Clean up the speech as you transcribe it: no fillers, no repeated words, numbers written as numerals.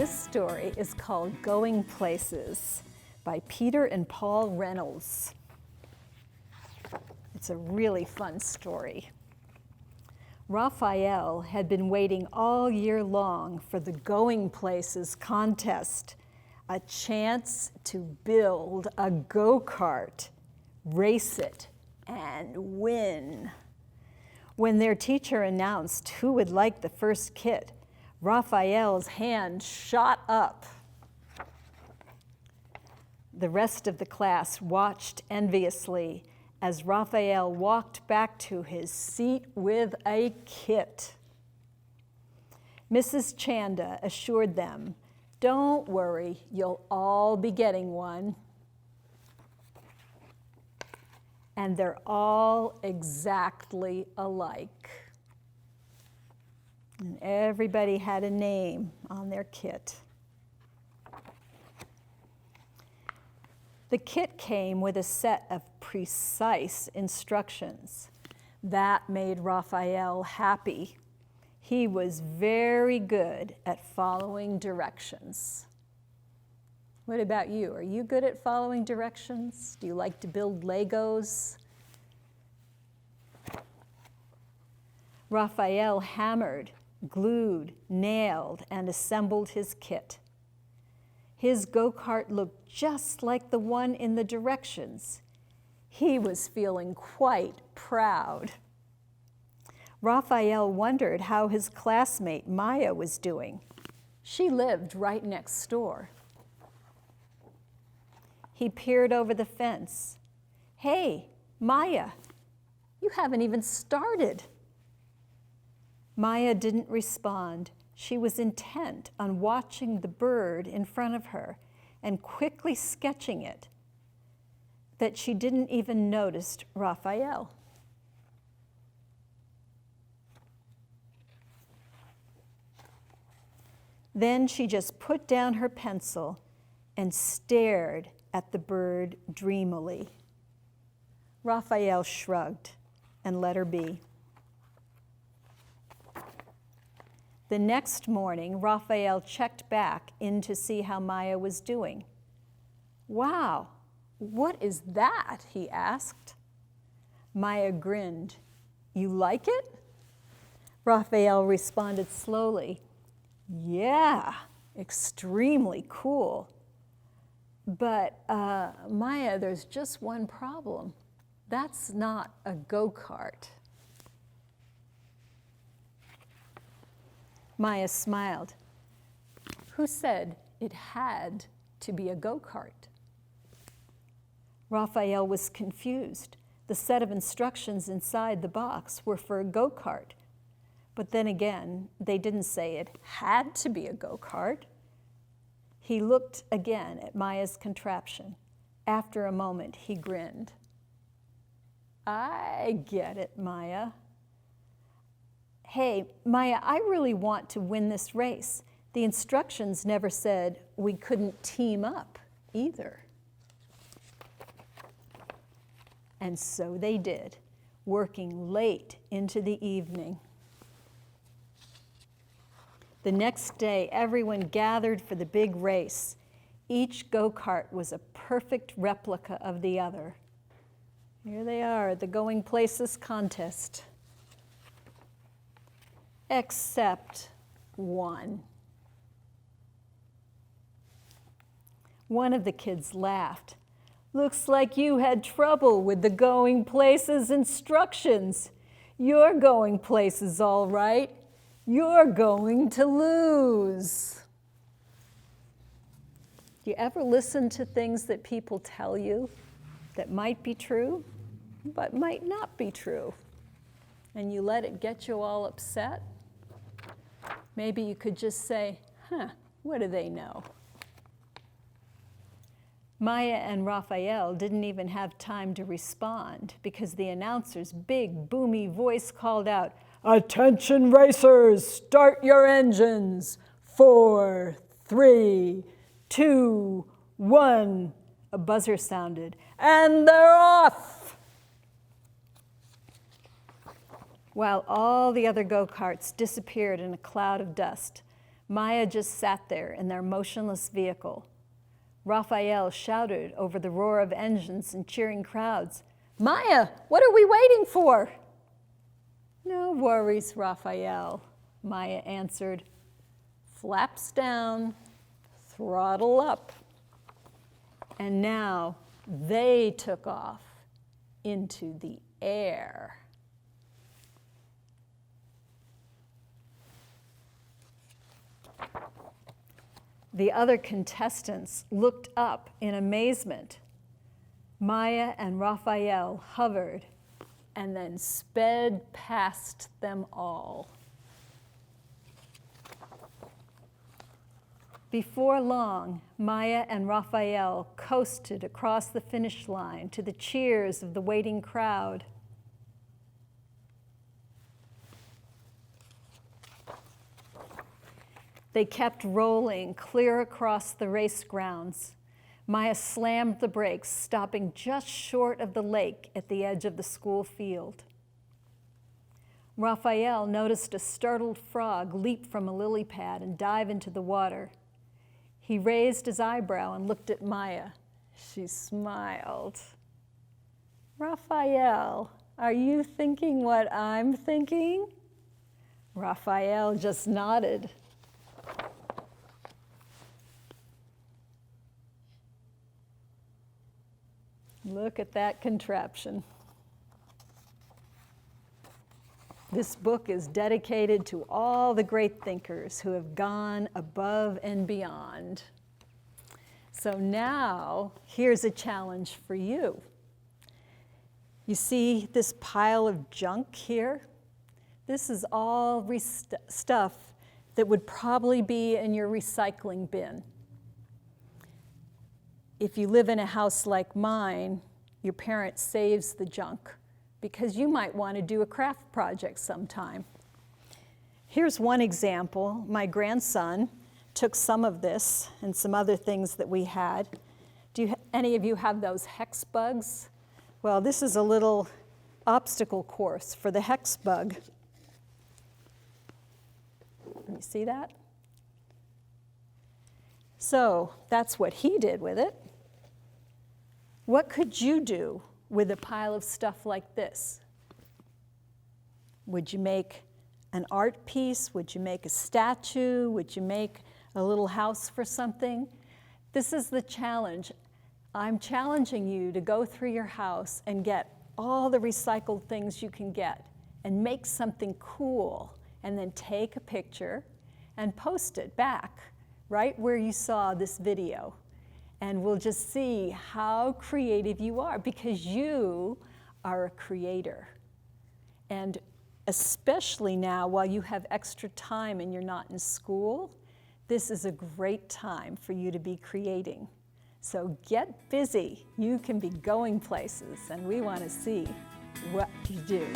This story is called Going Places by Peter and Paul Reynolds. It's a really fun story. Raphael had been waiting all year long for the Going Places contest, a chance to build a go-kart, race it, and win. When their teacher announced who would like the first kit, Raphael's hand shot up. The rest of the class watched enviously as Raphael walked back to his seat with a kit. Mrs. Chanda assured them, "Don't worry, you'll all be getting one." And they're all exactly alike. And everybody had a name on their kit. The kit came with a set of precise instructions. That made Raphael happy. He was very good at following directions. What about you? Are you good at following directions? Do you like to build Legos? Raphael hammered, glued, nailed, and assembled his kit. His go-kart looked just like the one in the directions. He was feeling quite proud. Raphael wondered how his classmate Maya was doing. She lived right next door. He peered over the fence. "Hey, Maya, you haven't even started." Maya didn't respond. She was intent on watching the bird in front of her and quickly sketching it, that she didn't even notice Raphael. Then she just put down her pencil and stared at the bird dreamily. Raphael shrugged and let her be. The next morning, Raphael checked back in to see how Maya was doing. "Wow, what is that?" he asked. Maya grinned. "You like it?" Raphael responded slowly. "Yeah, extremely cool. But Maya, there's just one problem. That's not a go-kart." Maya smiled. "Who said it had to be a go-kart?" Raphael was confused. The set of instructions inside the box were for a go-kart. But then again, they didn't say it had to be a go-kart. He looked again at Maya's contraption. After a moment, he grinned. "I get it, Maya. Hey, Maya, I really want to win this race. The instructions never said we couldn't team up either." And so they did, working late into the evening. The next day, everyone gathered for the big race. Each go-kart was a perfect replica of the other. Here they are at the Going Places contest. Except one. One of the kids laughed. "Looks like you had trouble with the Going Places instructions. You're going places all right. You're going to lose." Do you ever listen to things that people tell you that might be true, but might not be true, and you let it get you all upset? Maybe you could just say, what do they know? Maya and Raphael didn't even have time to respond because the announcer's big, boomy voice called out, "Attention racers, start your engines. 4, 3, 2, 1. A buzzer sounded, and they're off! While all the other go-karts disappeared in a cloud of dust, Maya just sat there in their motionless vehicle. Raphael shouted over the roar of engines and cheering crowds, "Maya, what are we waiting for?" "No worries, Raphael," Maya answered. "Flaps down, throttle up." And now they took off into the air. The other contestants looked up in amazement. Maya and Raphael hovered and then sped past them all. Before long, Maya and Raphael coasted across the finish line to the cheers of the waiting crowd. They kept rolling clear across the race grounds. Maya slammed the brakes, stopping just short of the lake at the edge of the school field. Raphael noticed a startled frog leap from a lily pad and dive into the water. He raised his eyebrow and looked at Maya. She smiled. "Raphael, are you thinking what I'm thinking?" Raphael just nodded. Look at that contraption. This book is dedicated to all the great thinkers who have gone above and beyond. So now, here's a challenge for you. You see this pile of junk here? This is all stuff that would probably be in your recycling bin. If you live in a house like mine, your parent saves the junk because you might want to do a craft project sometime. Here's one example. My grandson took some of this and some other things that we had. Do any of you have those hex bugs? Well, this is a little obstacle course for the hex bug. Can you see that? So that's what he did with it. What could you do with a pile of stuff like this? Would you make an art piece? Would you make a statue? Would you make a little house for something? This is the challenge. I'm challenging you to go through your house and get all the recycled things you can get and make something cool, and then take a picture and post it back right where you saw this video. And we'll just see how creative you are, because you are a creator. And especially now, while you have extra time and you're not in school, this is a great time for you to be creating. So get busy. You can be going places, and we want to see what you do.